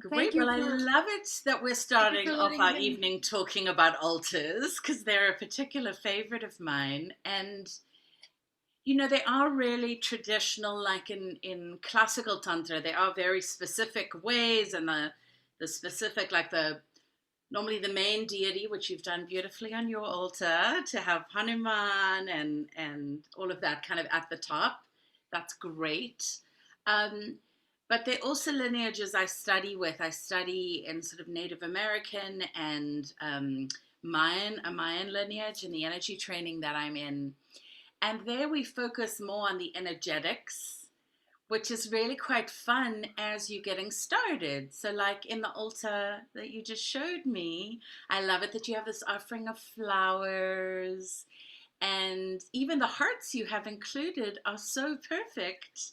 Great. Thank you Well, I for love it that we're thank you starting for off letting our me. evening talking about altars because they're a particular favorite of mine. And they are really traditional, like in classical tantra. They are very specific ways, and the specific, like the normally the main deity, which you've done beautifully on your altar, to have Hanuman and all of that kind of at the top. That's great. Um, but they're also lineages I study with. I study in sort of Native American and a Mayan lineage in the energy training that I'm in. And there we focus more on the energetics, which is really quite fun as you're getting started. So, like in the altar that you just showed me, I love it that you have this offering of flowers, and even the hearts you have included are so perfect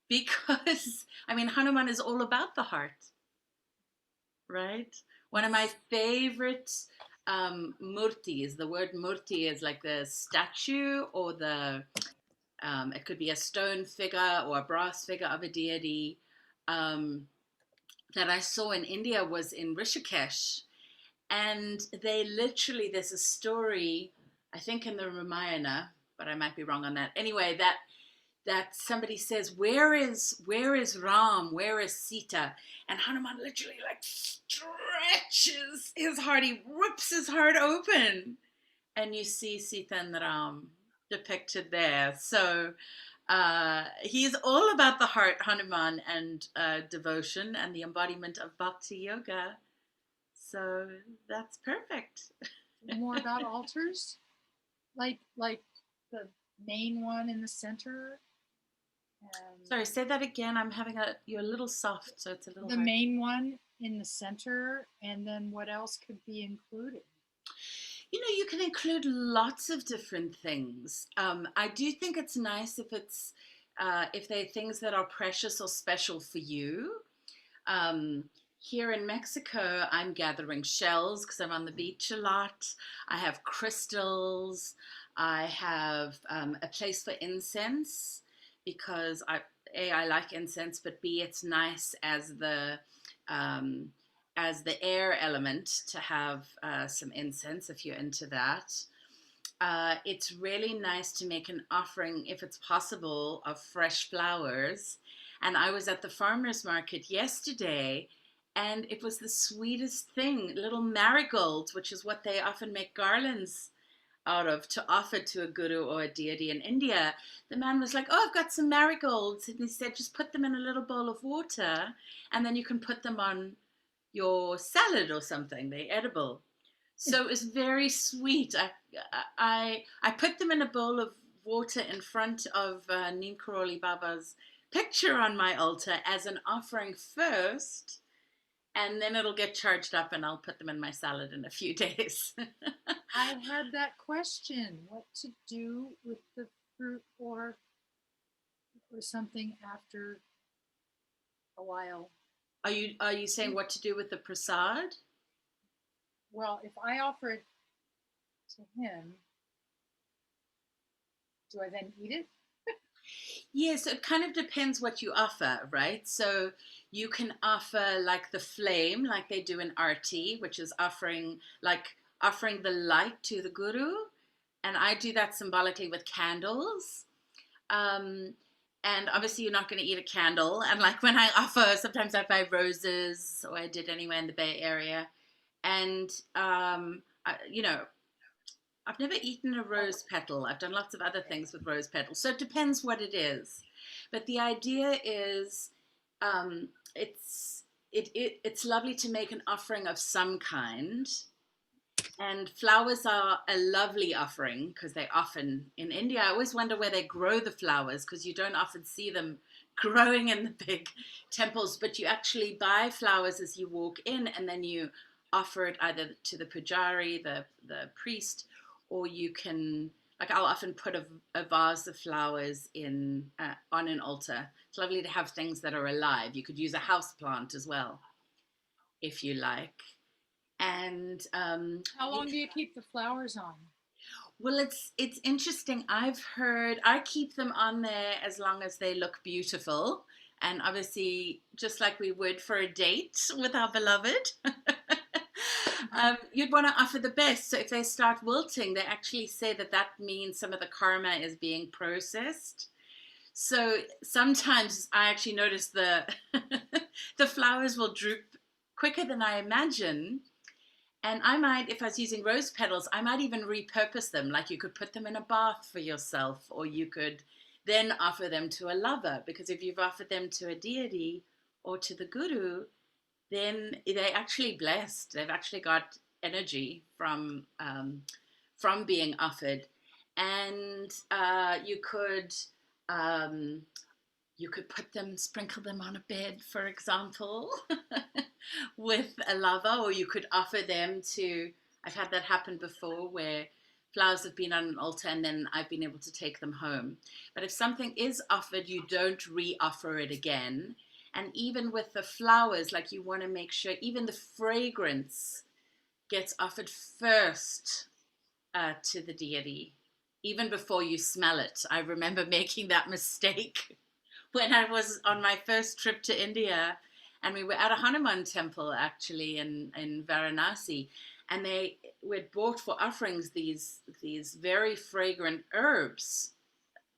because, I mean, Hanuman is all about the heart, right? One of my favorite murtis, the word murti is like the statue or it could be a stone figure or a brass figure of a deity um, that I saw in India was in Rishikesh. And there's a story, I think in the Ramayana, but I might be wrong on that. Anyway, that somebody says, where is Ram? Where is Sita? And Hanuman literally like stretches his heart. He rips his heart open. And you see Sita and Ram depicted there. So he's all about the heart, Hanuman, and devotion and the embodiment of Bhakti Yoga. So that's perfect. More about altars, like the main one in the center, and Sorry, say that again. You're a little soft, so it's a little the hard. main one in the center, and then what else could be included? You can include lots of different things. I do think it's nice if they're things that are precious or special for you. Um, Here in Mexico, I'm gathering shells because I'm on the beach a lot. I have crystals. I have a place for incense because I like incense, but B, it's nice um, as the air element to have some incense if you're into that. It's really nice to make an offering, if it's possible, of fresh flowers. And I was at the farmer's market yesterday, and it was the sweetest thing, little marigolds, which is what they often make garlands out of to offer to a guru or a deity in India. The man was like, "Oh, I've got some marigolds." And he said, "Just put them in a little bowl of water, and then you can put them on your salad or something. They're edible." So it was very sweet. I put them in a bowl of water in front of Neem Karoli Baba's picture on my altar as an offering first, and then it'll get charged up, and I'll put them in my salad in a few days. I had that question: what to do with the fruit, or something after a while. Are you saying what to do with the prasad? Well, if I offer it to him, do I then eat it? Yes, it kind of depends what you offer, right? So you can offer like the flame, like they do in Arti, which is offering the light to the guru, and I do that symbolically with candles. Um, and obviously, you're not going to eat a candle. And like when I offer, sometimes I buy roses, or I did anywhere in the Bay Area, and I've never eaten a rose petal. I've done lots of other things with rose petals. So it depends what it is. But the idea is it's it's lovely to make an offering of some kind. And flowers are a lovely offering because they often, in India, I always wonder where they grow the flowers because you don't often see them growing in the big temples, but you actually buy flowers as you walk in and then you offer it either to the pujari, the priest, or you can, like I'll often put a vase of flowers in on an altar. It's lovely to have things that are alive. You could use a house plant as well, if you like. And How long do you keep the flowers on? well, it's interesting. I've heard I keep them on there as long as they look beautiful And obviously, just like we would for a date with our beloved, you'd want to offer the best. So if they start wilting, they actually say that that means some of the karma is being processed. So sometimes I actually notice the the flowers will droop quicker than I imagine. And I might, if I was using rose petals, I might even repurpose them. Like you could put them in a bath for yourself, or you could then offer them to a lover. Because if you've offered them to a deity or to the guru, then they're actually blessed. They've actually got energy from being offered, and um, you could put them, sprinkle them on a bed, for example, with a lover, or you could offer them to. I've had that happen before where flowers have been on an altar and then I've been able to take them home. But if something is offered, you don't re-offer it again. And even with the flowers, like you want to make sure even the fragrance gets offered first to the deity, even before you smell it. I remember making that mistake when I was on my first trip to India, and we were at a Hanuman Temple actually in Varanasi, and they were bought for offerings these very fragrant herbs,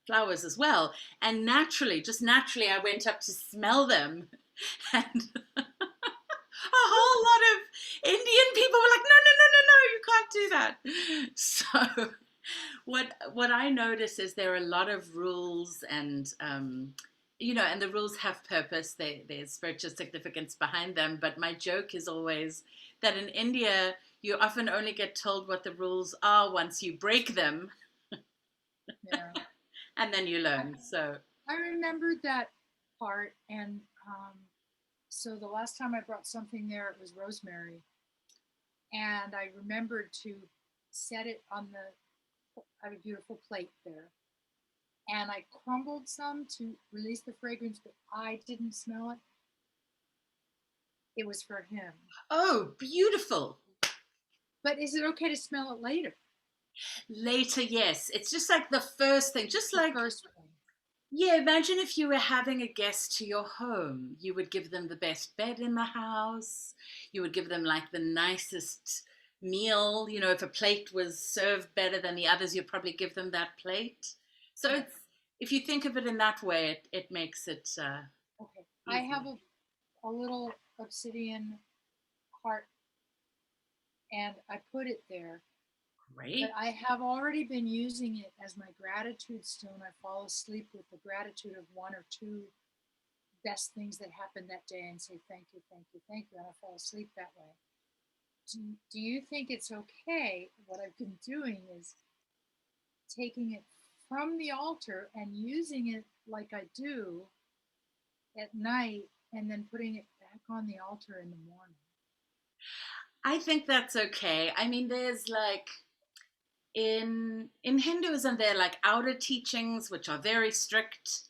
flowers as well, and just naturally, I went up to smell them, and a whole lot of Indian people were like, no, you can't do that. So what I notice is there are a lot of rules, and and the rules have purpose. There's spiritual significance behind them. But my joke is always that in India, you often only get told what the rules are once you break them. Yeah. And then you learn. So I remembered that part, and so the last time I brought something there, it was rosemary, and I remembered to set it on I have a beautiful plate there, and I crumbled some to release the fragrance, but I didn't smell it. It was for him. oh, beautiful. But is it okay to smell it later? Later, yes. It's just like the first thing, just The like, first one. yeah, imagine if you were having a guest to your home. You would give them the best bed in the house. You would give them like the nicest meal. If a plate was served better than the others, you'd probably give them that plate. So if you think of it in that way, it makes it Okay. I easy. have a little obsidian heart, and I put it there. Great. But I have already been using it as my gratitude stone. I fall asleep with the gratitude of one or two best things that happened that day and say thank you, thank you, thank you, and I fall asleep that way. Do you think it's okay? What I've been doing is taking it from the altar and using it like I do at night, and then putting it back on the altar in the morning. I think that's okay. I mean, there's like in Hinduism, there are like outer teachings which are very strict,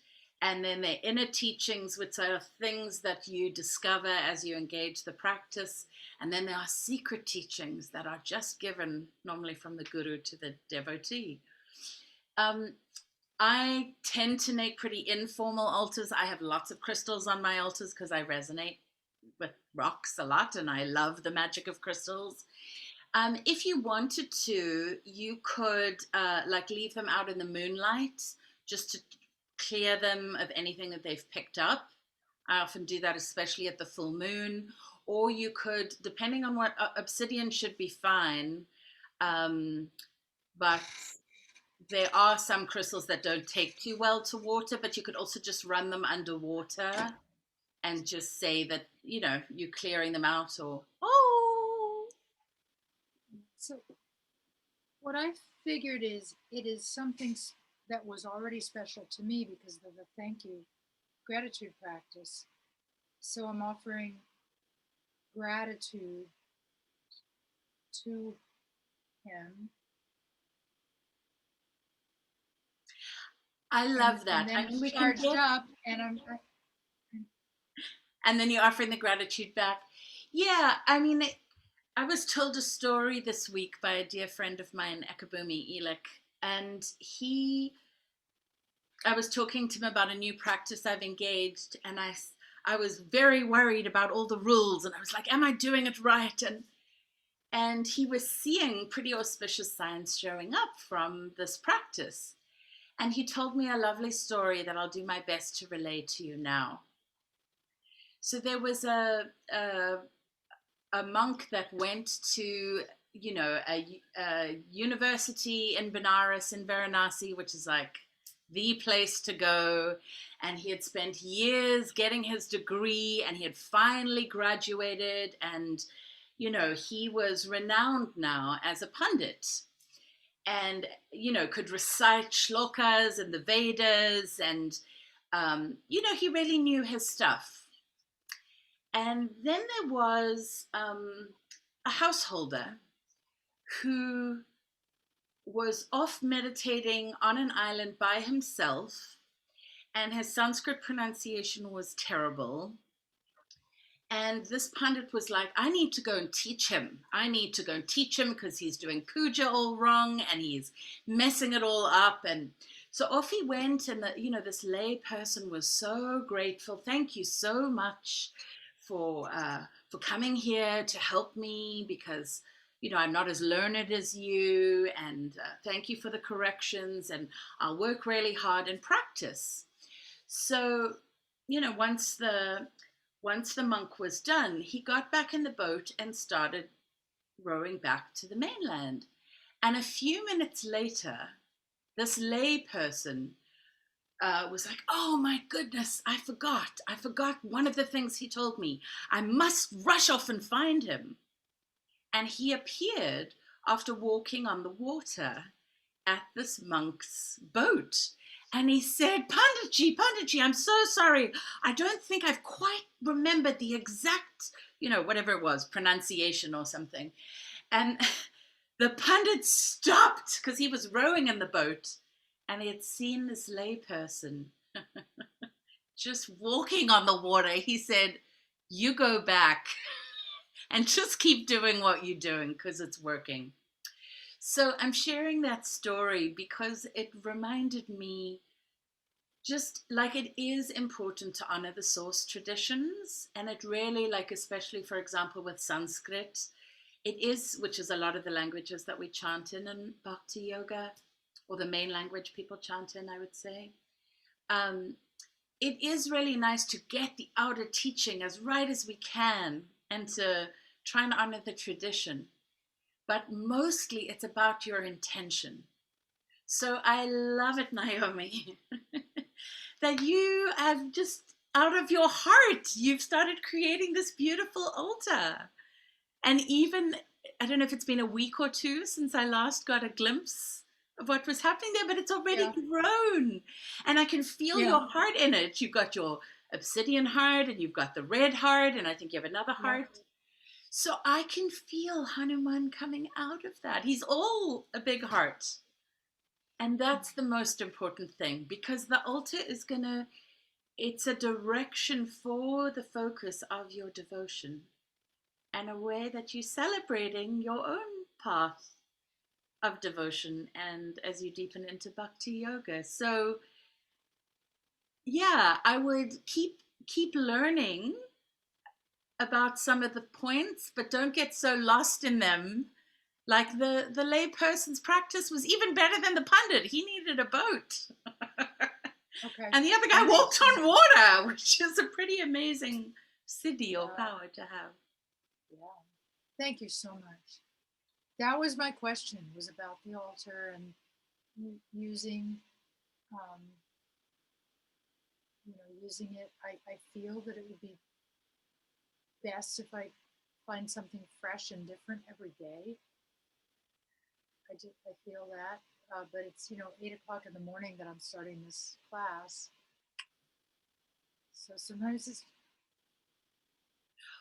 and then there are inner teachings which are things that you discover as you engage the practice, and then there are secret teachings that are just given normally from the guru to the devotee. Um, I tend to make pretty informal altars. I have lots of crystals on my altars because I resonate with rocks a lot and I love the magic of crystals. If you wanted to, you could like leave them out in the moonlight just to clear them of anything that they've picked up. I often do that, especially at the full moon. Or you could, depending on what obsidian should be fine, but there are some crystals that don't take too well to water. But you could also just run them underwater and just say that you're clearing them out, or oh. So what I figured is it is something that was already special to me because of the thank you gratitude practice. So I'm offering gratitude to him. I love that. And then I mean, we can charged up, and and then you're offering the gratitude back. Yeah, I mean, I was told a story this week by a dear friend of mine, Ekabumi Elek, and he I was talking to him about a new practice I've engaged, and I was very worried about all the rules, and I was like, am I doing it right? And he was seeing pretty auspicious signs showing up from this practice. And he told me a lovely story that I'll do my best to relay to you now. So there was a monk that went to, a university in Benares, in Varanasi, which is like the place to go. And he had spent years getting his degree, and he had finally graduated. And, he was renowned now as a pundit, and, could recite shlokas and the Vedas. And, he really knew his stuff. And then there was a householder who was off meditating on an island by himself, and his Sanskrit pronunciation was terrible. And this pundit was like, I need to go and teach him. I need to go and teach him because he's doing puja all wrong and he's messing it all up. And so off he went, and this lay person was so grateful. Thank you so much for coming here to help me, because I'm not as learned as you, and thank you for the corrections, and I'll work really hard and practice. So once the monk was done, he got back in the boat and started rowing back to the mainland. And a few minutes later, this lay person was like, oh my goodness, I forgot one of the things he told me. I must rush off and find him. And he appeared after walking on the water at this monk's boat. And he said, Panditji, I'm so sorry. I don't think I've quite remembered the exact, whatever it was, pronunciation or something. And the Pandit stopped because he was rowing in the boat, and he had seen this lay person just walking on the water. He said, you go back and just keep doing what you're doing because it's working. So I'm sharing that story because it reminded me, just like, it is important to honor the source traditions. And it really, like, especially, for example, with Sanskrit, it is, which is a lot of the languages that we chant in Bhakti Yoga, or the main language people chant in, I would say. It is really nice to get the outer teaching as right as we can and to try and honor the tradition. But mostly it's about your intention. So I love it, Naomi, that you have just, out of your heart, you've started creating this beautiful altar. And even, I don't know if it's been a week or two since I last got a glimpse of what was happening there, but it's already grown. And I can feel your heart in it. You've got your obsidian heart, and you've got the red heart, and I think you have another heart. So I can feel Hanuman coming out of that. He's all a big heart. And that's the most important thing, because the altar is it's a direction for the focus of your devotion, and a way that you're celebrating your own path of devotion, and as you deepen into Bhakti Yoga. So yeah, I would keep learning about some of the points, but don't get so lost in them. Like the lay person's practice was even better than the pundit. He needed a boat. Okay. And the other guy walked on water, which is a pretty amazing siddhi or power to have. Yeah. Thank you so much. That was my question, was about the altar and using, using it. I feel that it would be best if I find something fresh and different every day. I feel that, but it's 8:00 in the morning that I'm starting this class, so sometimes it's.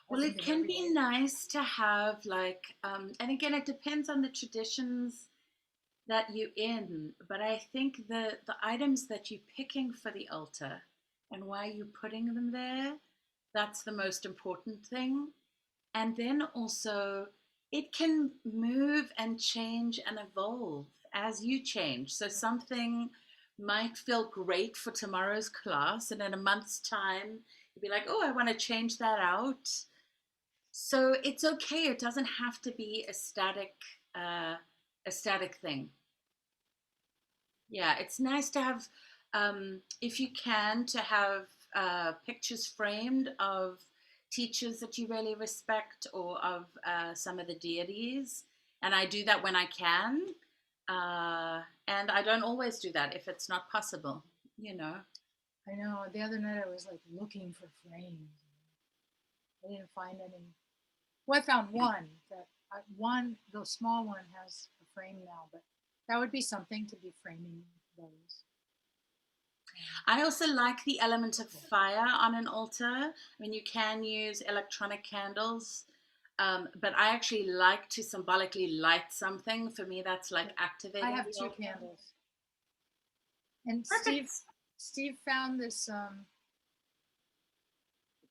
Well, it can be nice to have, like, and again, it depends on the traditions that you're in, but I think the items that you're picking for the altar and why you're putting them there, that's the most important thing. And then also, it can move and change and evolve as you change. So something might feel great for tomorrow's class, and in a month's time, you'll be like, oh, I want to change that out. So it's okay. It doesn't have to be a static thing. Yeah, it's nice to have, if you can, to have pictures framed of teachers that you really respect or of some of the deities. And I do that when I can. And I don't always do that if it's not possible, you know. I know. The other night I was like looking for frames. I didn't find any. Well, I found one the small one has a frame now, but that would be something to be framing those. I also like the element of fire on an altar. I mean, you can use electronic candles, but I actually like to symbolically light something. For me, that's like activating. I have the two altar. candles. And Perfect. Steve found this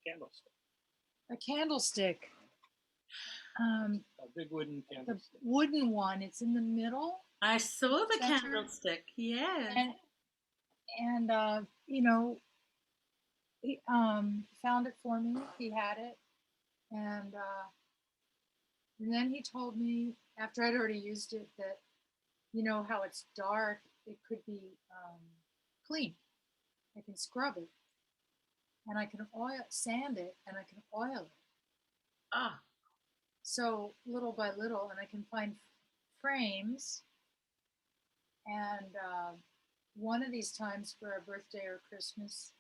Candlestick. a candlestick. A big wooden The candlestick. wooden one. It's in the middle. I saw the Center. candlestick. Yeah. And he found it for me. He had it, and then he told me after I'd already used it that how it's dark, it could be clean. I can scrub it, and I can sand it, and I can oil it. Ah. So little by little, and I can find frames, and one of these times for a birthday or Christmas,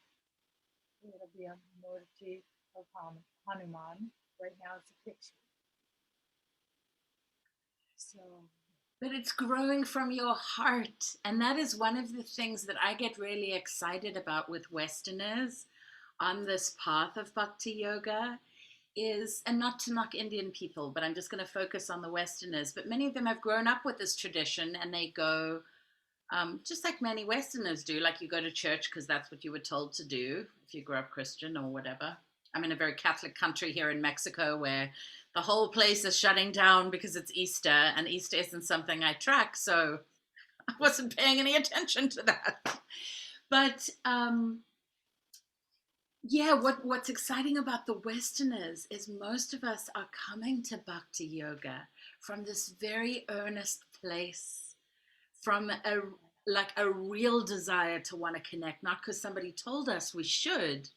it'll be a motif of Hanuman. Right now it's a picture. So. But it's growing from your heart. And that is one of the things that I get really excited about with Westerners on this path of Bhakti Yoga is, and not to knock Indian people, but I'm just going to focus on the Westerners, but many of them have grown up with this tradition and they go, just like many Westerners do, like you go to church because that's what you were told to do if you grew up Christian or whatever. I'm in a very Catholic country here in Mexico where the whole place is shutting down because it's Easter, and Easter isn't something I track, so I wasn't paying any attention to that. But yeah, what's exciting about the Westerners is most of us are coming to Bhakti Yoga from this very earnest place, from a real desire to want to connect, not because somebody told us we should,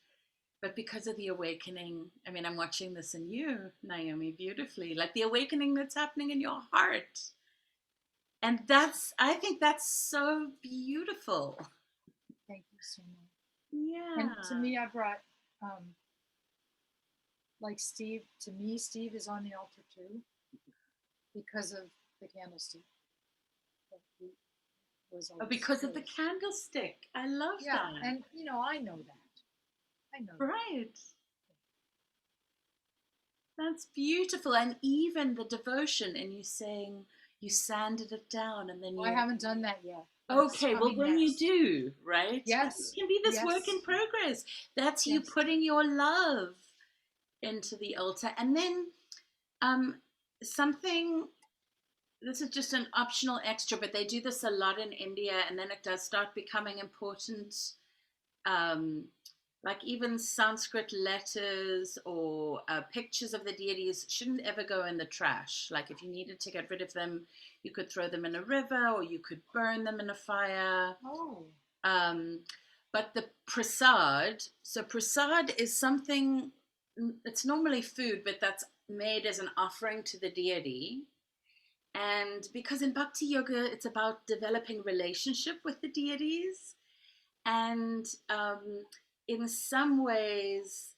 but because of the awakening. I mean, I'm watching this in you, Naomi, beautifully, like the awakening that's happening in your heart. And I think that's so beautiful. Thank you so much. Yeah. And to me, I brought, like Steve, to me, Steve is on the altar too, because of the candlestick. Because of the candlestick. I love that. Yeah, and I know that. Right. That's beautiful. And even the devotion, and you saying you sanded it down and then you... I haven't done that yet. Okay, well then next. you do, right? Yes. It can be this work in progress. That's you putting your love into the altar. And then something, this is just an optional extra, but they do this a lot in India, and then it does start becoming important. Like even Sanskrit letters or pictures of the deities shouldn't ever go in the trash. Like if you needed to get rid of them, you could throw them in a river or you could burn them in a fire. Oh. But the prasad, so prasad is something, it's normally food, but that's made as an offering to the deity. And because in Bhakti Yoga, it's about developing relationship with the deities. And in some ways,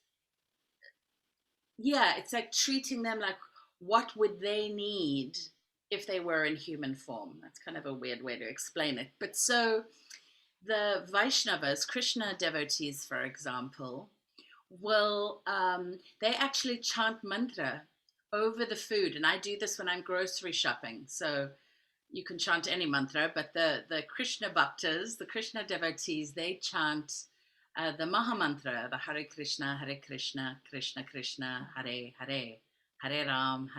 yeah, it's like treating them like what would they need if they were in human form. That's kind of a weird way to explain it. But so the Vaishnavas, Krishna devotees, for example, will, they actually chant mantra over the food. And I do this when I'm grocery shopping. So you can chant any mantra, but the Krishna bhaktas, the Krishna devotees, they chant the Maha Mantra, the Hare Krishna, Krishna Krishna, Hare Hare, Hare Ram,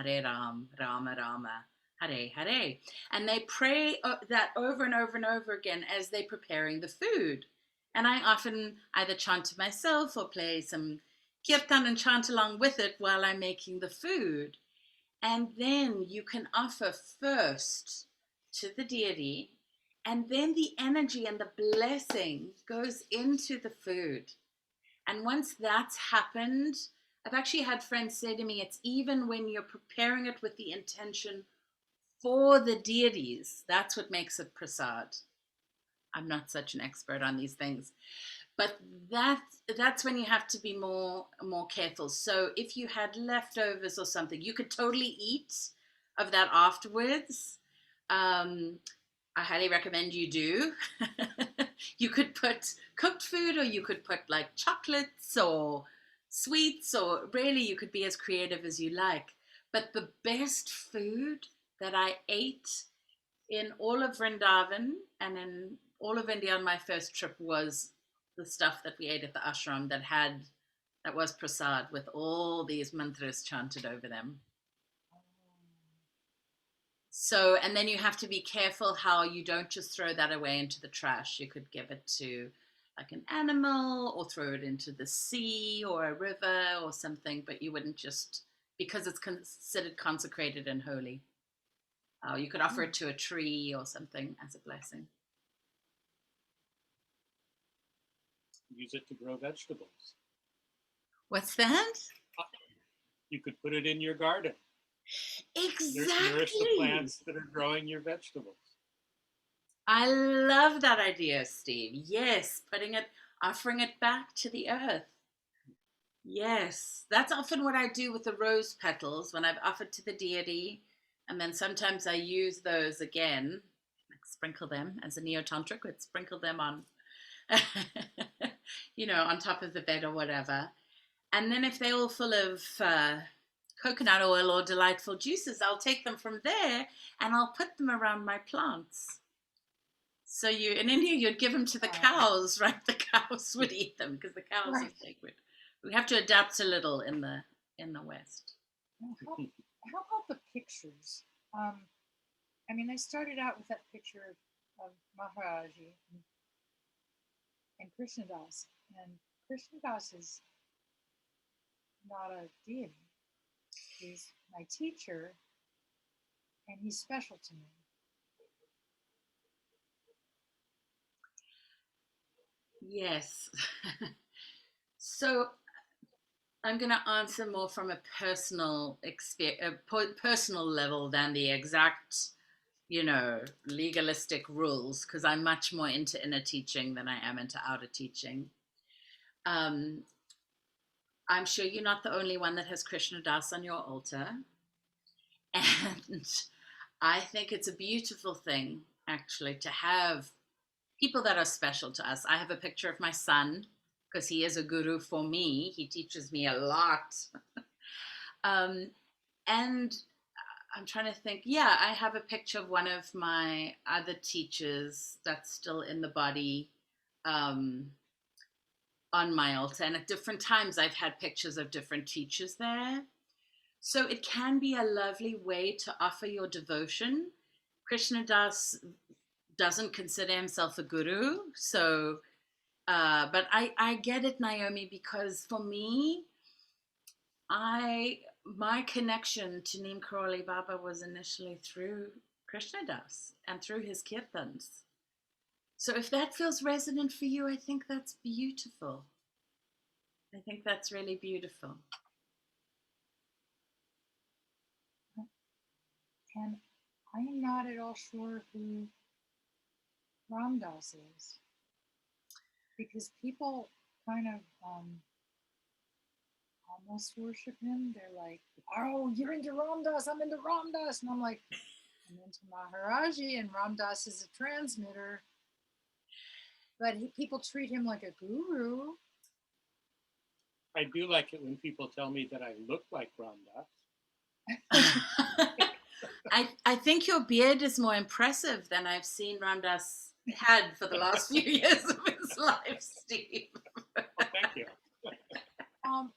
Rama Rama, Hare, Hare. And they pray that over and over and over again as they're preparing the food. And I often either chant to myself or play some kirtan and chant along with it while I'm making the food. And then you can offer first to the deity, and then the energy and the blessing goes into the food. And once that's happened, I've actually had friends say to me, it's even when you're preparing it with the intention for the deities, that's what makes it prasad. I'm not such an expert on these things, but that's when you have to be more careful. So if you had leftovers or something, you could totally eat of that afterwards. I highly recommend you do. You could put cooked food, or you could put like chocolates or sweets, or really you could be as creative as you like. But the best food that I ate in all of Vrindavan and in all of India on my first trip was the stuff that we ate at the ashram that was prasad with all these mantras chanted over them. So, and then you have to be careful how you don't just throw that away into the trash. You could give it to like an animal or throw it into the sea or a river or something, but you wouldn't just, because it's considered consecrated and holy. You could offer it to a tree or something as a blessing. Use it to grow vegetables. What's that? You could put it in your garden. Exactly. Nourish the plants that are growing your vegetables. I love that idea, Steve. Yes, offering it back to the earth. Yes, that's often what I do with the rose petals when I've offered to the deity. And then sometimes I use those again, like sprinkle them as a NeoTantric, would sprinkle them on, on top of the bed or whatever. And then if they're all full of coconut oil or delightful juices, I'll take them from there and I'll put them around my plants. So in India, you'd give them to the cows, right? The cows would eat them because the cows are sacred. We have to adapt a little in the West. How about the pictures? I started out with that picture of Maharaji and Krishnadas. And Krishnadas is not a deity. He's my teacher, and he's special to me. Yes. So I'm going to answer more from a personal level than the exact, legalistic rules, because I'm much more into inner teaching than I am into outer teaching. I'm sure you're not the only one that has Krishna Das on your altar. And I think it's a beautiful thing, actually, to have people that are special to us. I have a picture of my son, because he is a guru for me. He teaches me a lot. And I'm trying to think. Yeah, I have a picture of one of my other teachers that's still in the body on my altar. And at different times, I've had pictures of different teachers there. So it can be a lovely way to offer your devotion. Krishna Das doesn't consider himself a guru. So, but I get it, Naomi, because for me, my connection to Neem Karoli Baba was initially through Krishna Das and through his kirtans. So if that feels resonant for you, I think that's beautiful. I think that's really beautiful. And I am not at all sure who Ram Das is, because people kind of almost worship him. They're like, "Oh, you're into Ram Das, I'm into Ram Das," and I'm like, "I'm into Maharaji, and Ram Das is a transmitter." But people treat him like a guru. I do like it when people tell me that I look like Ram Das. I think your beard is more impressive than I've seen Ram Das had for the last few years of his life, Steve. Oh, thank you.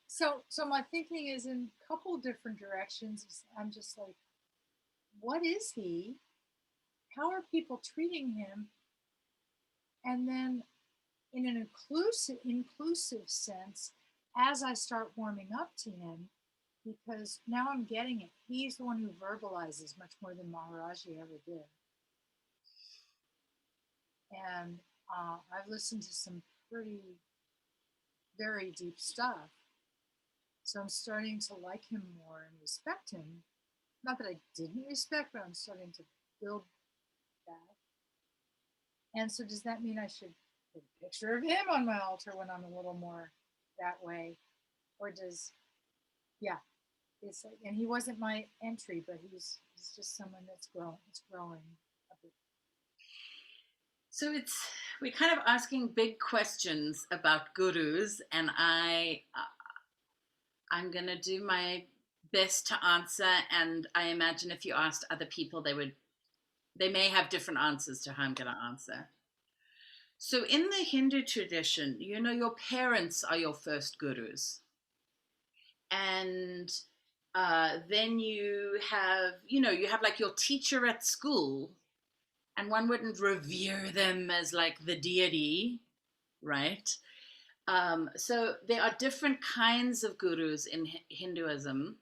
So my thinking is in a couple different directions. I'm just like what is he? How are people treating him? And then in an inclusive sense, as I start warming up to him, because now I'm getting it. He's the one who verbalizes much more than Maharaji ever did. And I've listened to some pretty, very deep stuff. So I'm starting to like him more and respect him. Not that I didn't respect, but I'm starting to build that. And so does that mean I should put a picture of him on my altar when I'm a little more that way? Or does, yeah, it's like, and he wasn't my entry, but he's just someone that's growing a bit. So we're kind of asking big questions about gurus, and I'm gonna do my best to answer. And I imagine if you asked other people, they may have different answers to how I'm gonna answer. So in the Hindu tradition, your parents are your first gurus, and then you have like your teacher at school, and one wouldn't revere them as like the deity, right? So there are different kinds of gurus in Hinduism,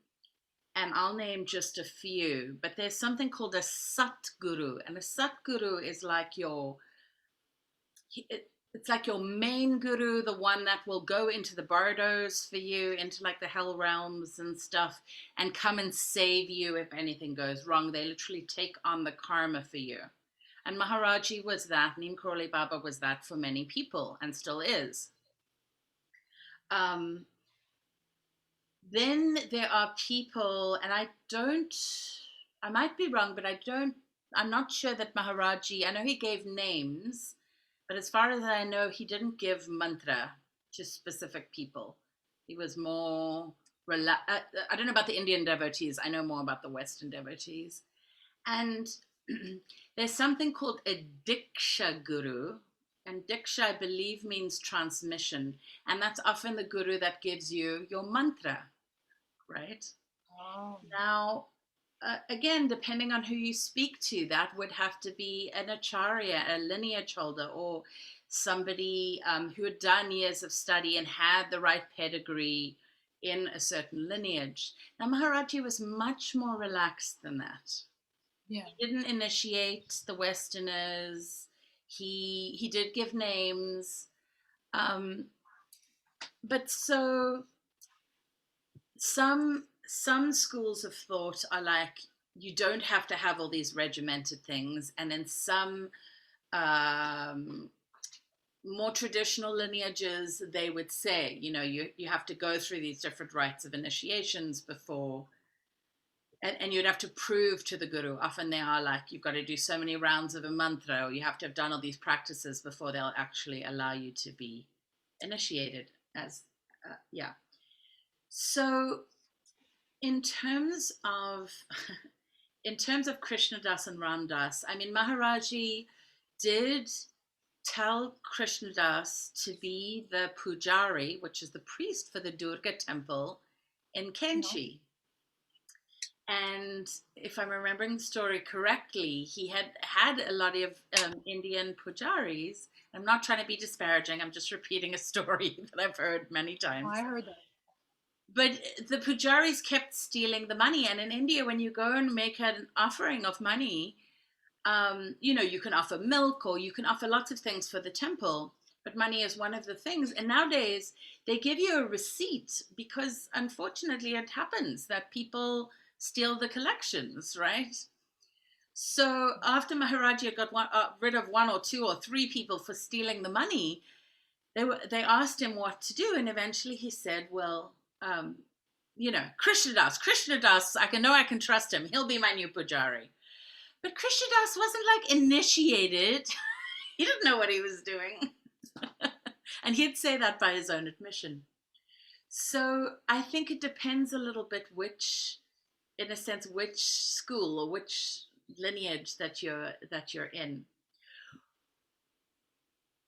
and I'll name just a few. But there's something called a Sat Guru, and a Sat Guru is like it's like your main guru, the one that will go into the bardos for you, into like the hell realms and stuff, and come and save you if anything goes wrong. They literally take on the karma for you. And Maharaji was that, Neem Karoli Baba was that for many people, and still is. Then there are people, and I might be wrong, but I'm not sure that Maharaji, I know he gave names, but as far as I know, he didn't give mantra to specific people. He was more, I don't know about the Indian devotees, I know more about the Western devotees. And there's something called a Diksha Guru, and Diksha, I believe, means transmission, and that's often the guru that gives you your mantra, right? Oh. Now, again, depending on who you speak to, that would have to be an acharya, a lineage holder, or somebody who had done years of study and had the right pedigree in a certain lineage. Now, Maharaji was much more relaxed than that. Yeah. He didn't initiate the Westerners. He did give names, but so some schools of thought are like, you don't have to have all these regimented things, and in some more traditional lineages, they would say, you have to go through these different rites of initiations before. And you'd have to prove to the guru. Often they are like, you've got to do so many rounds of a mantra, or you have to have done all these practices before they'll actually allow you to be initiated as, yeah. So in terms of Krishnadas and Ramdas, I mean, Maharaji did tell Krishnadas to be the pujari, which is the priest for the Durga temple in Kainchi. No. And if I'm remembering the story correctly, he had a lot of Indian pujaris. I'm not trying to be disparaging. I'm just repeating a story that I've heard many times. I heard that. But the pujaris kept stealing the money. And in India, when you go and make an offering of money, you can offer milk, or you can offer lots of things for the temple. But money is one of the things. And nowadays, they give you a receipt, because unfortunately it happens that people steal the collections, right? So after Maharaji got rid of one or two or three people for stealing the money, they asked him what to do, and eventually he said, well, Krishnadas, I can trust him. He'll be my new pujari. But Krishnadas wasn't like initiated. He didn't know what he was doing. And he'd say that by his own admission. So I think it depends a little bit which school or which lineage that you're in.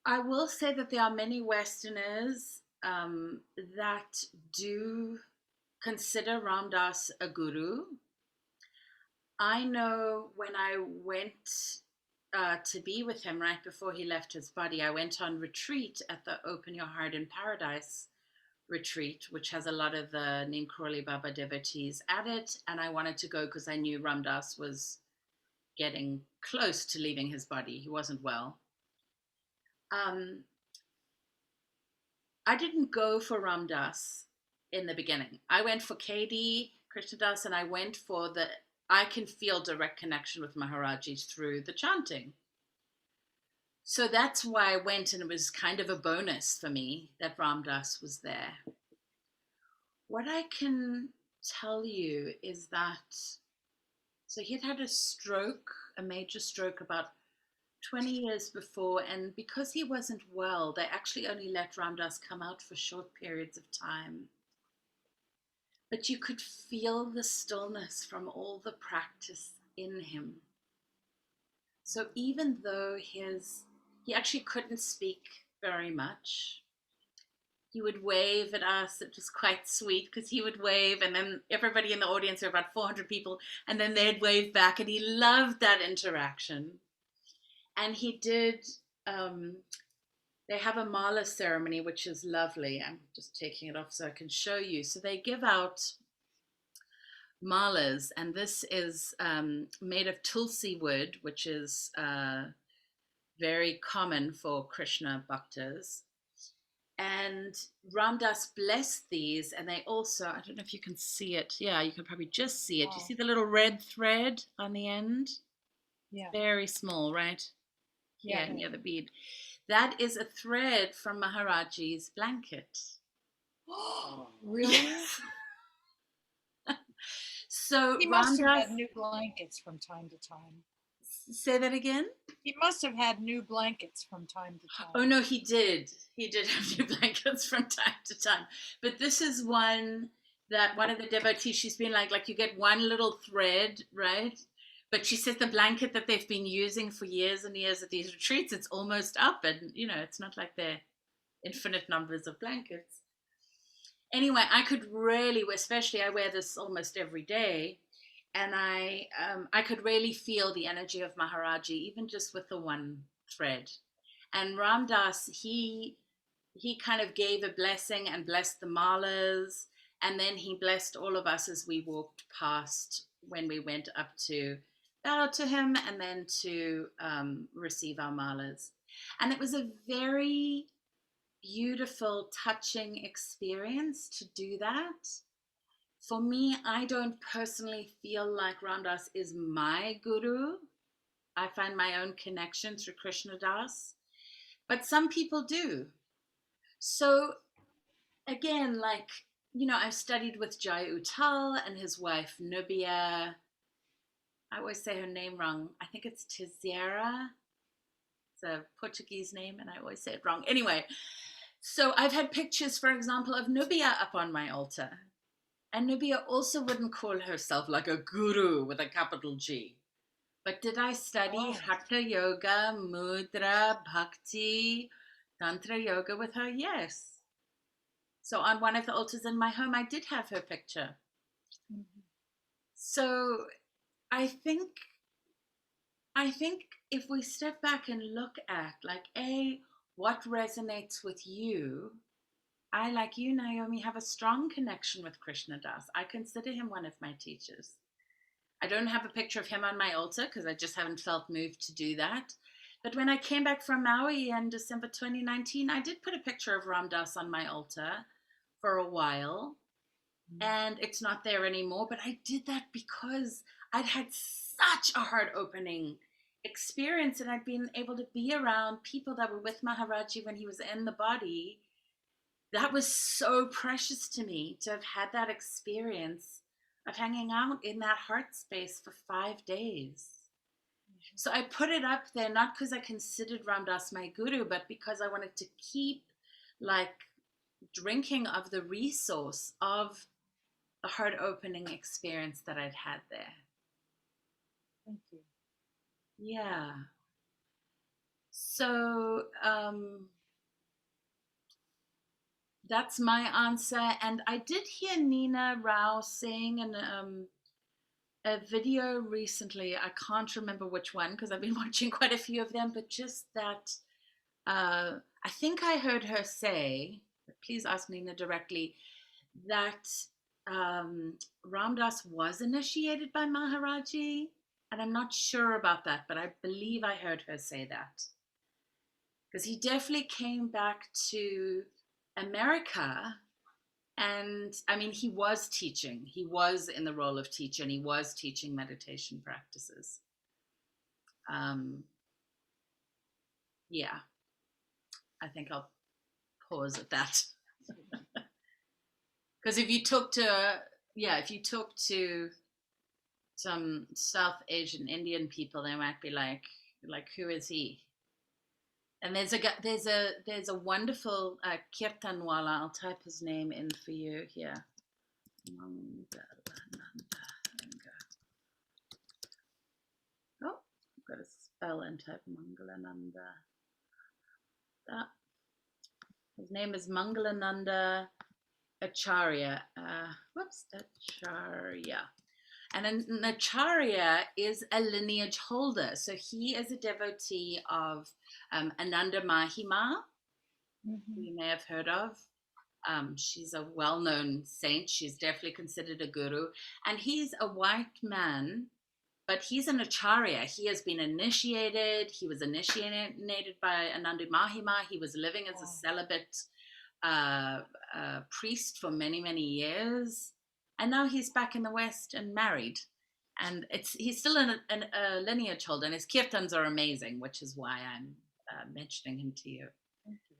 I will say that there are many Westerners that do consider Ramdas a guru. I know when I went to be with him right before he left his body, I went on retreat at the Open Your Heart in Paradise retreat, which has a lot of the Neem Karoli Baba devotees at it. And I wanted to go because I knew Ram Dass was getting close to leaving his body. He wasn't well. I didn't go for Ram Dass in the beginning. I went for KD, Krishna Das, and I went for I can feel direct connection with Maharaji through the chanting. So that's why I went, and it was kind of a bonus for me that Ram Dass was there. What I can tell you is that, so he had a stroke, a major stroke about 20 years before, and because he wasn't well, they actually only let Ram Dass come out for short periods of time. But you could feel the stillness from all the practice in him. So even though he actually couldn't speak very much, he would wave at us. It was quite sweet because he would wave, and then everybody in the audience, there were about 400 people, and then they'd wave back, and he loved that interaction. And he did, they have a mala ceremony, which is lovely. I'm just taking it off so I can show you. So they give out malas, and this is made of tulsi wood, which is very common for Krishna bhaktas. And Ram Dass blessed these, and they also, I don't know if you can see it. Yeah, you can probably just see it. Wow. You see the little red thread on the end? Yeah. Very small, right? Yeah. Near the bead. That is a thread from Maharaji's blanket. Really? So He must have Ram had Dass, new blankets from time to time. say that again? He must have had new blankets from time to time. Oh no, he did. He did have new blankets from time to time. But this is one that one of the devotees, she's been like you get one little thread, right? But she says the blanket that they've been using for years and years at these retreats, it's almost up, and it's not like they're infinite numbers of blankets. Anyway, I could really, especially I wear this almost every day, and I could really feel the energy of Maharaji, even just with the one thread. And Ram Dass, he kind of gave a blessing and blessed the malas, and then he blessed all of us as we walked past when we went up to bow to him and then to receive our malas. And it was a very beautiful, touching experience to do that. For me, I don't personally feel like Ram Dass is my guru. I find my own connection through Krishna Das, but some people do. So again, I've studied with Jai Uttal and his wife Nubia. I always say her name wrong. I think it's Tizera. It's a Portuguese name, and I always say it wrong. Anyway, so I've had pictures, for example, of Nubia up on my altar. And Nubia also wouldn't call herself like a guru with a capital G. But did I study Hatha Yoga, Mudra, Bhakti, Tantra Yoga with her? Yes. So on one of the altars in my home, I did have her picture. Mm-hmm. So I think if we step back and look at what resonates with you, I, like you, Naomi, have a strong connection with Krishna Das. I consider him one of my teachers. I don't have a picture of him on my altar because I just haven't felt moved to do that. But when I came back from Maui in December 2019, I did put a picture of Ram Dass on my altar for a while. And it's not there anymore. But I did that because I'd had such a heart-opening experience, and I'd been able to be around people that were with Maharaji when he was in the body. That was so precious to me, to have had that experience of hanging out in that heart space for 5 days. Mm-hmm. So I put it up there, not because I considered Ram Dass my guru, but because I wanted to keep drinking of the resource of the heart-opening experience that I'd had there. Thank you. Yeah. So that's my answer. And I did hear Nina Rao saying, and a video recently. I can't remember which one because I've been watching quite a few of them, but just that I think I heard her say, but please ask Nina directly, that Ram Dass was initiated by Maharaji. And I'm not sure about that, but I believe I heard her say that. Because he definitely came back to America. And I mean, he was teaching. He was in the role of teacher, and he was teaching meditation practices. Yeah, I think I'll pause at that. Because if you talk to some South Asian Indian people, they might be like, who is he? And there's a wonderful Kirtanwala. I'll type his name in for you here. Oh, I've got to spell and type Mangalananda. His name is Mangalananda Acharya. Acharya. And an Acharya is a lineage holder. So he is a devotee of Ananda Mahima, who you may have heard of. She's a well-known saint. She's definitely considered a guru. And he's a white man, but he's an Acharya. He has been initiated. He was initiated by Ananda Mahima. He was living as a celibate priest for many, many years. And now he's back in the West and married. And he's still a lineage holder. And his kirtans are amazing, which is why I'm mentioning him to you. Thank you.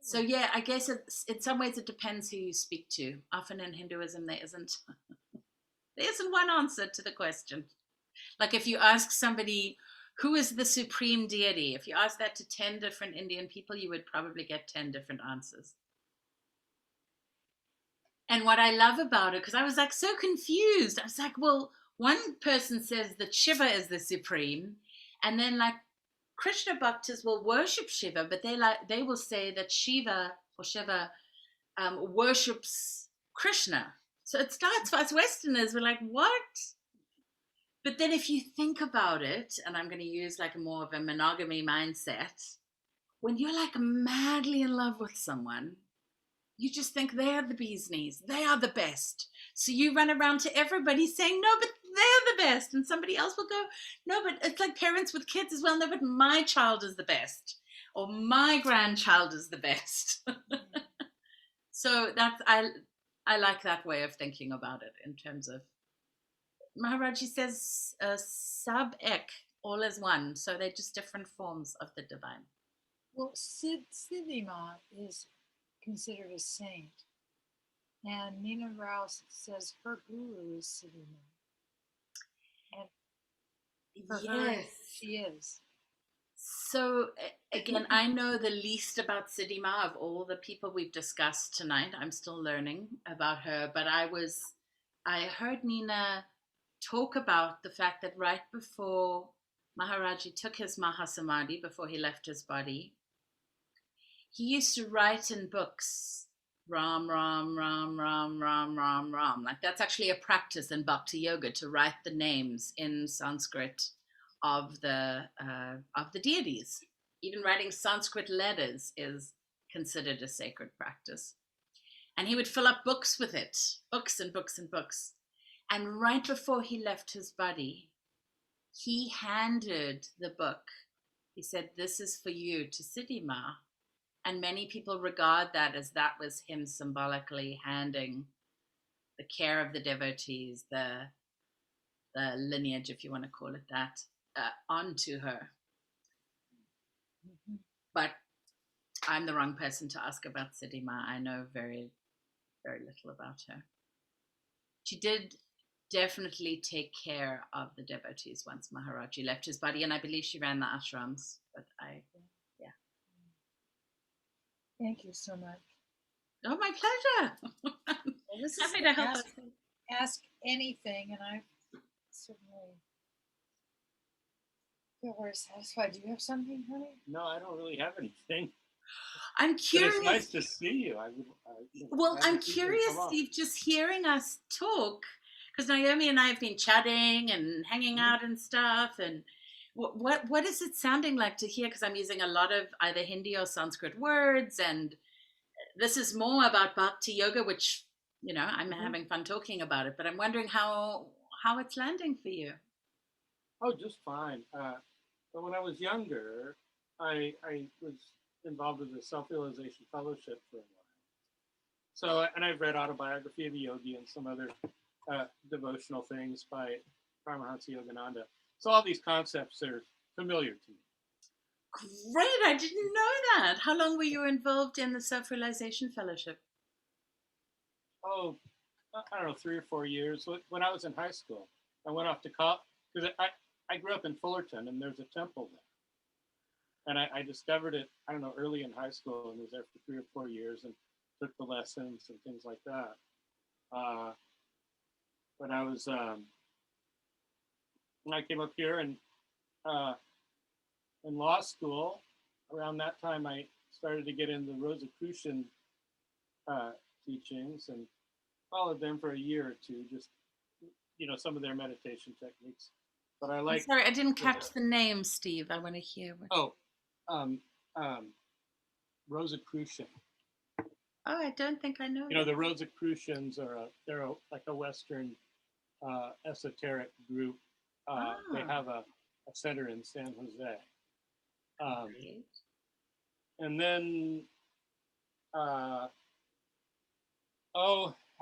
So yeah, I guess in some ways it depends who you speak to. Often in Hinduism, there isn't one answer to the question. Like if you ask somebody, who is the supreme deity? If you ask that to 10 different Indian people, you would probably get 10 different answers. And what I love about it, because I was like so confused. I was like, well, one person says that Shiva is the supreme, and then like Krishna Bhaktas will worship Shiva, but they will say that Shiva worships Krishna. So it starts for us Westerners, we're like, what? But then if you think about it, and I'm going to use like more of a monogamy mindset, when you're like madly in love with someone, you just think they're the bee's knees. They are the best. So you run around to everybody saying, no, but they're the best. And somebody else will go, no, but it's like parents with kids as well. No, but my child is the best. Or my grandchild is the best. So I like that way of thinking about it in terms of, Maharaji says, sab ek, all is one. So they're just different forms of the divine. Well, Siddhima is considered a saint. And Nina Rao says her guru is Siddhima. And for her, she is. So again, I know the least about Siddhima of all the people we've discussed tonight. I'm still learning about her, but I heard Nina talk about the fact that right before Maharaji took his Mahasamadhi, before he left his body, he used to write in books, Ram, Ram, Ram, Ram, Ram, Ram, Ram. Like that's actually a practice in Bhakti Yoga, to write the names in Sanskrit of the deities. Even writing Sanskrit letters is considered a sacred practice. And he would fill up books with it, books and books and books. And right before he left his body, he handed the book. He said, this is for you, to Siddhima. And many people regard that as that was him symbolically handing the care of the devotees, the lineage, if you want to call it that, onto her. Mm-hmm. But I'm the wrong person to ask about Siddhima. I know very, very little about her. She did definitely take care of the devotees once Maharaji left his body, and I believe she ran the ashrams. But Thank you so much. Oh, my pleasure. Well, this Happy is to help. Ask anything, and I certainly feel very satisfied. Do you have something, honey? No, I don't really have anything. I'm curious. But it's nice to see you. I'm curious, Steve, just hearing us talk, because Naomi and I have been chatting and hanging out and stuff. And what is it sounding like to hear? Because I'm using a lot of either Hindi or Sanskrit words, and this is more about Bhakti Yoga, which I'm having fun talking about it. But I'm wondering how it's landing for you. Oh, just fine. But when I was younger, I was involved with the Self-Realization Fellowship for a while. So, and I've read Autobiography of a Yogi and some other devotional things by Paramahansa Yogananda. So all these concepts are familiar to me. Great, I didn't know that. How long were you involved in the Self-Realization Fellowship? Oh, I don't know, 3 or 4 years. When I was in high school, I went off to college, because I grew up in Fullerton, and there's a temple there. And I discovered it, I don't know, early in high school, and was there for 3 or 4 years and took the lessons and things like that. When I came up here and in law school, around that time I started to get into the Rosicrucian teachings and followed them for a year or two, just some of their meditation techniques. But I like. Sorry, I didn't catch the name, Steve. I want to hear. Rosicrucian. Oh, I don't think I know. The Rosicrucians they're like a Western esoteric group. They have a center in San Jose. And then,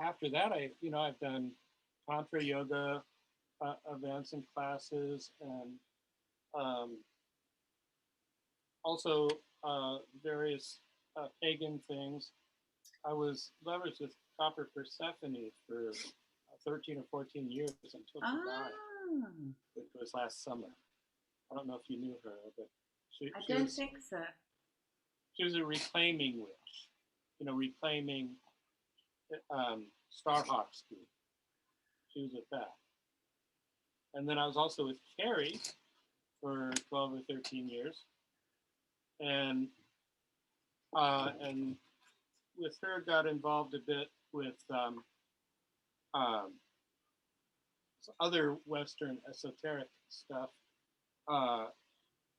after that, I've done Tantra yoga events and classes, and also various pagan things. I was lovers with Copper Persephone for 13 or 14 years until she died, which was last summer. I don't know if you knew her, but she don't think so. She was a reclaiming witch, reclaiming Starhawk's group. She was with that. And then I was also with Carrie for 12 or 13 years. And with her got involved a bit with other Western esoteric stuff,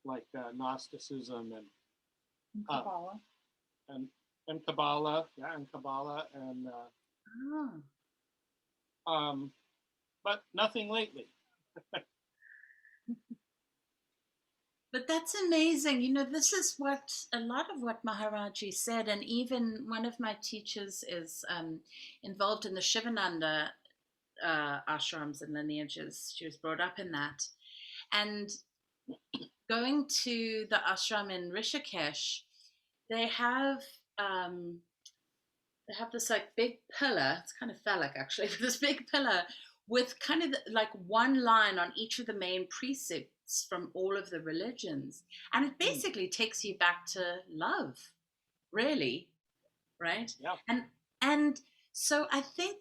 like Gnosticism and Kabbalah. And Kabbalah, and Kabbalah, and but nothing lately. But that's amazing. This is what a lot of what Maharaji said, and even one of my teachers is involved in the Shivananda ashrams and lineages. She was brought up in that, and going to the ashram in Rishikesh, they have this like big pillar. It's kind of phallic actually, but this big pillar with kind of like one line on each of the main precepts from all of the religions, and it basically takes you back to love, really, right? Yeah. And so I think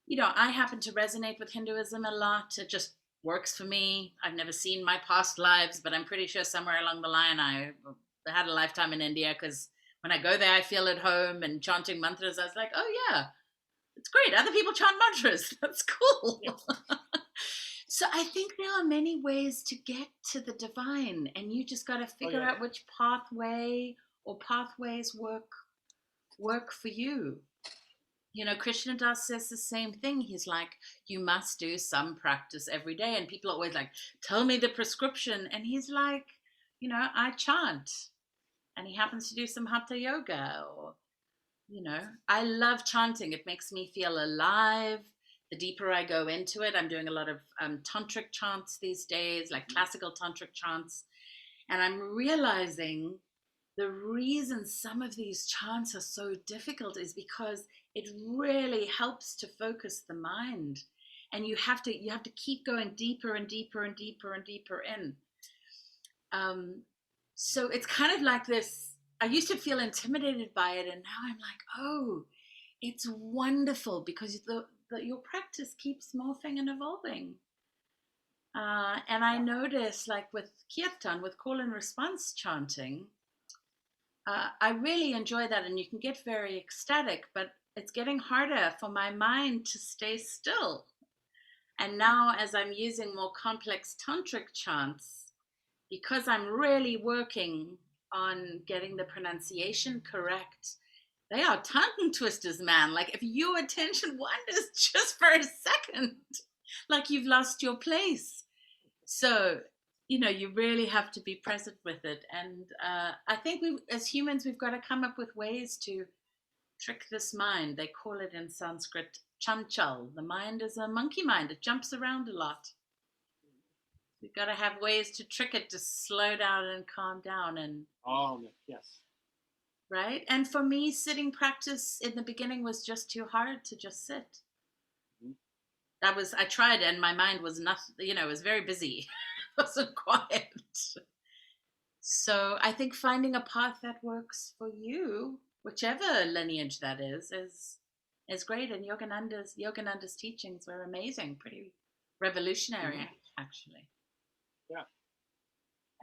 I happen to resonate with Hinduism a lot. It just works for me. I've never seen my past lives, but I'm pretty sure somewhere along the line I had a lifetime in India, because when I go there I feel at home, and chanting mantras, I was like, oh yeah, it's great. Other people chant mantras. That's cool. Yeah. So I think there are many ways to get to the divine, and you just got to figure out which pathway or pathways work for you. Krishna Das says the same thing. He's like, you must do some practice every day. And people are always like, tell me the prescription. And he's like, I chant. And he happens to do some hatha yoga, or, I love chanting. It makes me feel alive. The deeper I go into it, I'm doing a lot of tantric chants these days, like classical tantric chants. And I'm realizing the reason some of these chants are so difficult is because it really helps to focus the mind, and you have to keep going deeper and deeper and deeper and deeper in. So it's kind of like this. I used to feel intimidated by it, and now I'm like, oh, it's wonderful, because your practice keeps morphing and evolving. And I notice, like with kirtan, with call and response chanting, I really enjoy that, and you can get very ecstatic, but it's getting harder for my mind to stay still. And now, as I'm using more complex tantric chants, because I'm really working on getting the pronunciation correct, they are tongue twisters, man. Like, if your attention wanders just for a second, like you've lost your place. So, you really have to be present with it. And I think we, as humans, we've got to come up with ways to trick this mind. They call it in Sanskrit chanchal. The mind is a monkey mind, it jumps around a lot. We've got to have ways to trick it to slow down and calm down. And yes. right. And for me, sitting practice in the beginning was just too hard to just sit. I tried, and my mind was nothing, it was very busy. It wasn't quiet. So I think finding a path that works for you, whichever lineage that is great. And Yogananda's teachings were amazing, pretty revolutionary, actually. Yeah.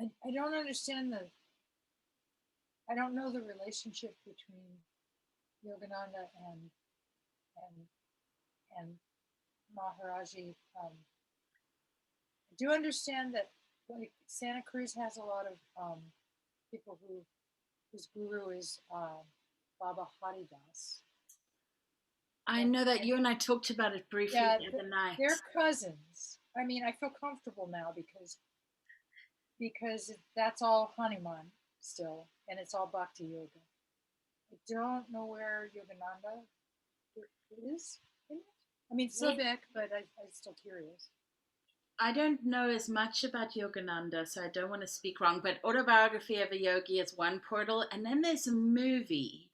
I don't understand I don't know the relationship between Yogananda and Maharaji. I do understand that, like, Santa Cruz has a lot of people whose guru is Baba Haridas. I know that you and I talked about it briefly the other night. They're cousins. I mean, I feel comfortable now because that's all Hanuman still, and it's all Bhakti Yoga. I don't know where Yogananda is in it. I mean, Sobek, but I'm still curious. I don't know as much about Yogananda, so I don't want to speak wrong, but Autobiography of a Yogi is one portal, and then there's a movie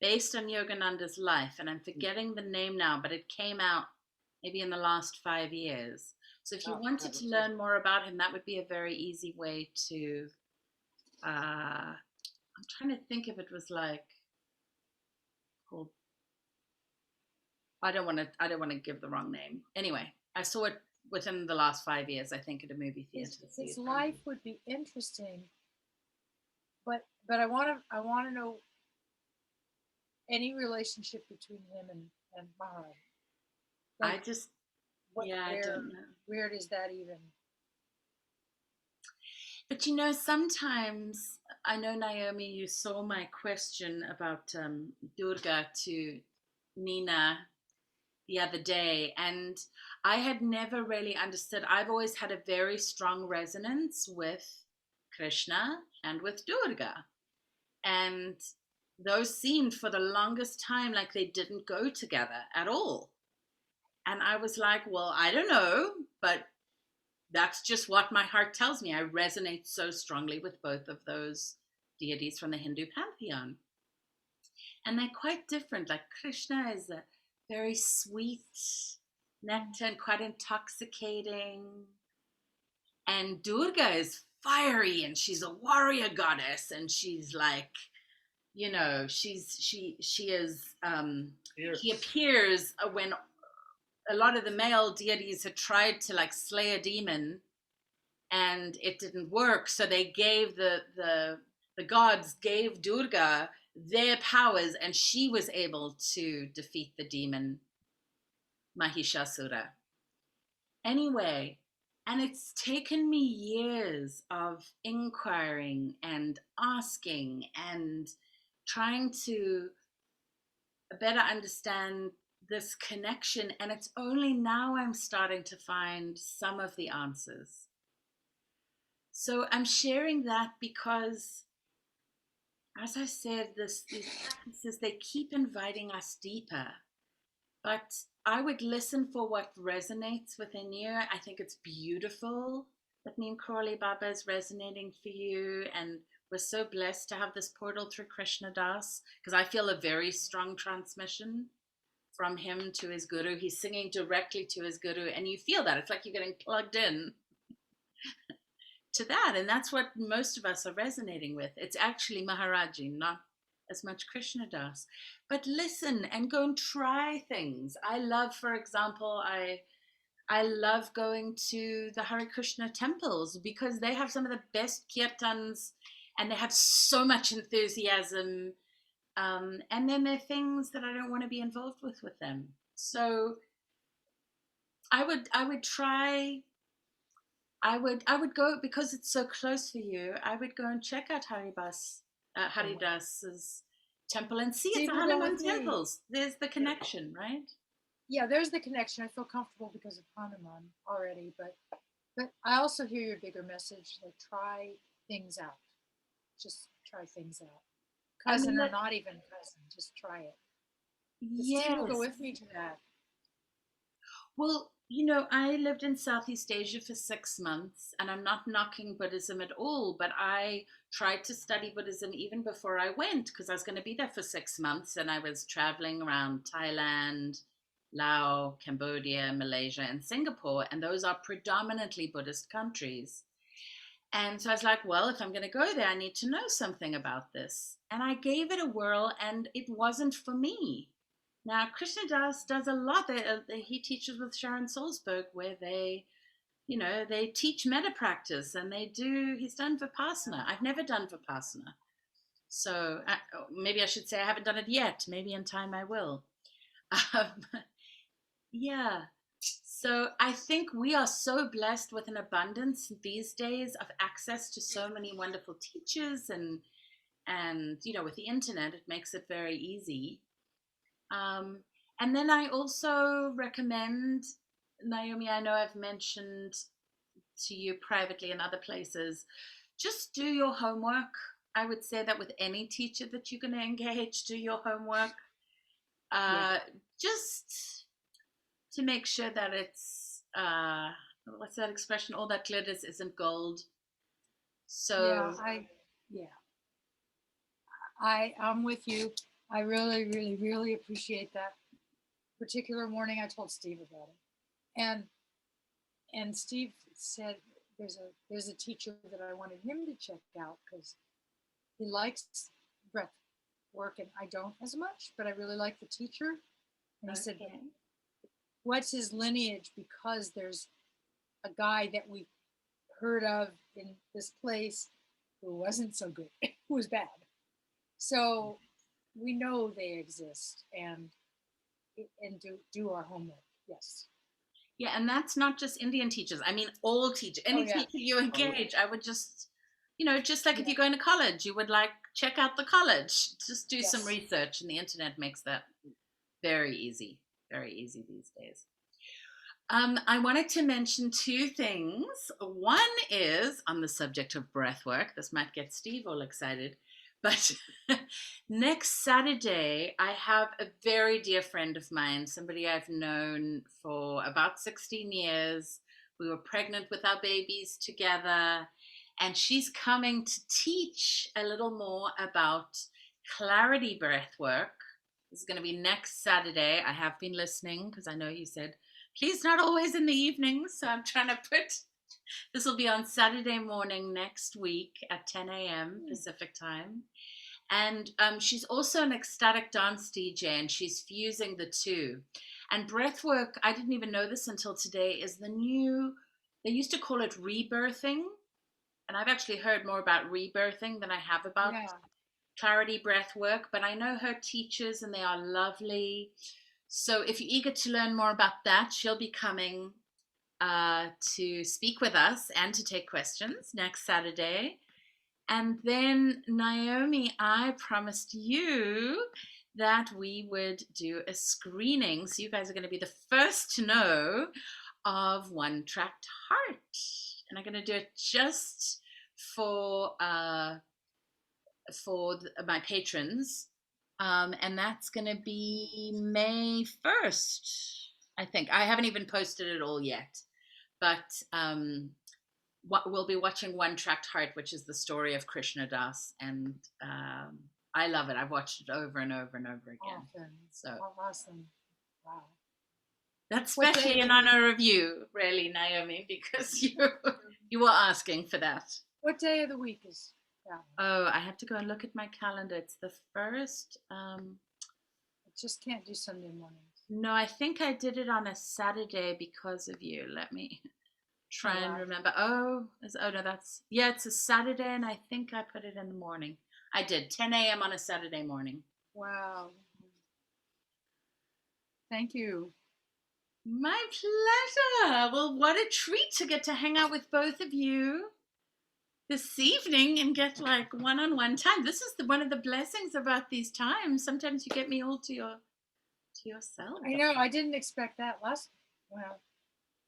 based on Yogananda's life, and I'm forgetting the name now, but it came out maybe in the last 5 years. So if you wanted to learn more about him, that would be a very easy way to, I'm trying to think if it was like called, I don't want to give the wrong name. Anyway, I saw it within the last 5 years, I think, at a movie theater. His life would be interesting, but I want to know any relationship between him and Maharaj. Like, I don't know. Where does that even? But sometimes, I know, Naomi, you saw my question about Durga to Nina the other day, and I had never really understood. I've always had a very strong resonance with Krishna and with Durga, and those seemed for the longest time like they didn't go together at all. And I was like, well, I don't know, but that's just what my heart tells me. I resonate so strongly with both of those deities from the Hindu pantheon. And they're quite different. Like, Krishna is a very sweet nectar and quite intoxicating. And Durga is fiery, and she's a warrior goddess, and she's like, she appears when a lot of the male deities had tried to like slay a demon and it didn't work. So they gave the gods gave Durga their powers, and she was able to defeat the demon Mahishasura. Anyway, and it's taken me years of inquiring and asking and trying to better understand this connection, and it's only now I'm starting to find some of the answers. So I'm sharing that because, as I said, these practices, they keep inviting us deeper. But I would listen for what resonates within you. I think it's beautiful that Neem Karoli Baba is resonating for you, and we're so blessed to have this portal through Krishna Das, because I feel a very strong transmission from him to his guru. He's singing directly to his guru, and you feel that. It's like you're getting plugged in to that, and that's what most of us are resonating with. It's actually Maharaji, not as much Krishna Das. But listen and go and try things. I love, for example, I love going to the Hare Krishna temples because they have some of the best kirtans, and they have so much enthusiasm. And then there are things that I don't want to be involved with them. So I would try. I would go because it's so close for you. I would go and check out Haridas's temple and see it's Steve a will go Hanuman with me. temples. There's the connection, right? Yeah, there's the connection. I feel comfortable because of Hanuman already, but I also hear your bigger message, like try things out. Just try things out. I Cousin mean or that. not even cousin, just try it. But Steve will go Yes. with me to that. Well, I lived in Southeast Asia for 6 months, and I'm not knocking Buddhism at all, but I tried to study Buddhism even before I went because I was going to be there for 6 months, and I was traveling around Thailand, Laos, Cambodia, Malaysia, and Singapore, and those are predominantly Buddhist countries. And so I was like, well, if I'm going to go there, I need to know something about this. And I gave it a whirl, and it wasn't for me. Now, Krishna does a lot. He teaches with Sharon Salzberg, where they teach metta practice, and he's done Vipassana. I've never done Vipassana. So maybe I should say I haven't done it yet. Maybe in time I will. Um, yeah. So I think we are so blessed with an abundance these days of access to so many wonderful teachers and with the internet, it makes it very easy. Um, and then I also recommend, Naomi, I know I've mentioned to you privately in other places, just do your homework. I would say that with any teacher that you're going to engage, do your homework. Yeah. Just to make sure that it's, what's that expression? All that glitters isn't gold. Yeah, So, yeah. I'm with you. I really, really, really appreciate that particular morning. I told Steve about it, and Steve said there's a teacher that I wanted him to check out because he likes breath work and I don't as much, but I really like the teacher. And he said, okay. what's his lineage? Because there's a guy that we heard of in this place who wasn't so good, who was bad. So we know they exist and do our homework. Yes. Yeah, and that's not just Indian teachers. I mean, all teachers. Oh Any yeah. teacher you engage, I would just, just like if Yeah. you're going to college, you would like check out the college. Just do some Yes. research, and the internet makes that very easy, very easy these days. I wanted to mention two things. One is on the subject of breath work. This might get Steve all excited. But next Saturday, I have a very dear friend of mine, somebody I've known for about 16 years. We were pregnant with our babies together, and she's coming to teach a little more about clarity breath work. This is going to be next Saturday. I have been listening because I know you said, please not always in the evenings. So I'm trying to this will be on Saturday morning next week at 10 a.m. Pacific time. And she's also an ecstatic dance DJ, and she's fusing the two. And breathwork, I didn't even know this until today, is the new, they used to call it rebirthing. And I've actually heard more about rebirthing than I have about clarity breath work. But I know her teachers, and they are lovely. So if you're eager to learn more about that, she'll be coming to speak with us and to take questions next Saturday. And then, Naomi, I promised you that we would do a screening. So you guys are going to be the first to know of One Tracked Heart. And I'm going to do it just for my patrons. And that's going to be May 1st, I think. I haven't even posted it all yet. But we'll be watching One Tracked Heart, which is the story of Krishna Das. And I love it. I've watched it over and over and over again. Awesome. So awesome. Wow. That's especially in honor of you, really, Naomi, because you were asking for that. What day of the week is that? Oh, I have to go and look at my calendar. It's the 1st. I just can't do Sunday mornings. No, I think I did it on a Saturday because of you. Let me try and remember. No, it's a Saturday, and I think I put it in the morning. I did 10 a.m. on a Saturday morning. Wow. Thank you. My pleasure. Well, what a treat to get to hang out with both of you this evening and get like one-on-one time. This is one of the blessings about these times. Sometimes you get me all to yourself. I know. I didn't expect that last. Well,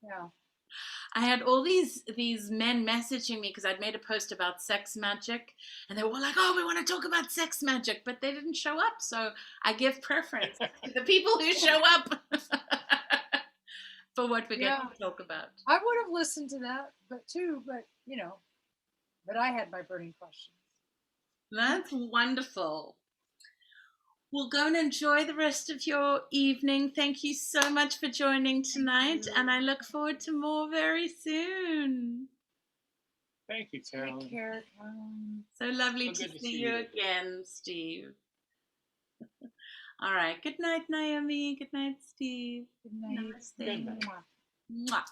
yeah. I had all these men messaging me because I'd made a post about sex magic, and they were all like, "Oh, we want to talk about sex magic," but they didn't show up. So I give preference to the people who show up for what we get to talk about. I would have listened to that, but but I had my burning questions. That's wonderful. Well, go and enjoy the rest of your evening. Thank you so much for joining tonight, and I look forward to more very soon. Thank you, Carolyn. Take care, Carolyn. So lovely to see you again, Steve. All right. Good night, Naomi. Good night, Steve. Good night. Namaste. Good night. Mwah.